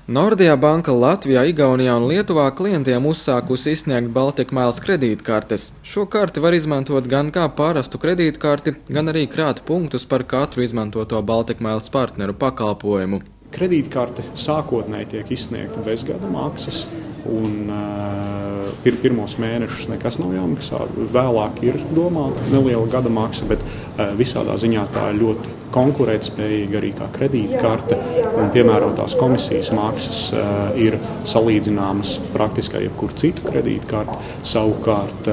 Nordea banka Latvijā, Igaunijā un Lietuvā klientiem uzsākusi izsniegt Baltic Miles kredītkartes. Šo karti var izmantot gan kā parastu kredītkarti, gan arī krāt punktus par katru izmantoto Baltic Miles partneru pakalpojumu. Kredītkarte sākotnēji tiek izsniegta bez gada maksas, un pirmos mēnešus nekas nav jāmaksā. Vēlāk ir domāta neliela gada maksa, bet visādā ziņā tā ir ļoti konkurētspējīga arī kā kredītkarte, un piemērotās komisijas maksas ir salīdzināmas praktiski jebkuru citu kredītkarti. Savukārt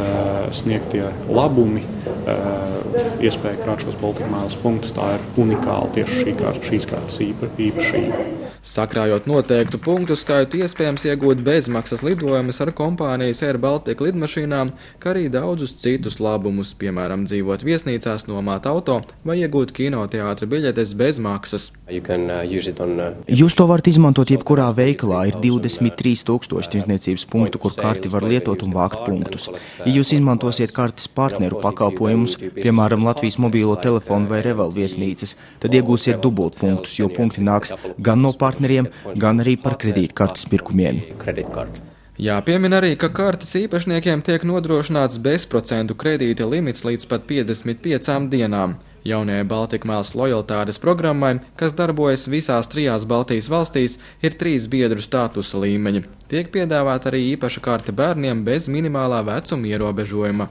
sniegtie labumi, iespēja krāt šos Baltic Miles punktus, tā ir unikāla tieši šīs kartes īpašība. Sakrājot noteiktu punktu skaitu, iespējams iegūt bezmaksas lidojumus ar kompānijas Air Baltica lidmašīnām, kā arī daudzus citus labumus, piemēram, dzīvot viesnīcās, nomāt auto vai iegūt kinoteātra biļetes bez maksas. Jūs to varat izmantot jebkurā veikalā. Ir 23,000 tirdzniecības punktu, kur karti var lietot un vākt punktus. Ja jūs izmantosiet kartes partneru pakalpojumus, piemēram, Latvijas mobīlo telefonu vai Revel viesnīcas, tad iegūsiet dubult punktus, jo punkti nāks gan no partneriem, gan arī par kredītkartes pirkumiem. Jāpiemina arī, ka kartes īpašniekiem tiek nodrošināts bezprocentu kredīta limits līdz pat 55 dienām. Jaunajai Baltic Miles lojalitātes programmai, kas darbojas visās 3 Baltijas valstīs, ir 3 biedru statusa līmeņi. Tiek piedāvāta arī īpaša karte bērniem bez minimālā vecuma ierobežojuma.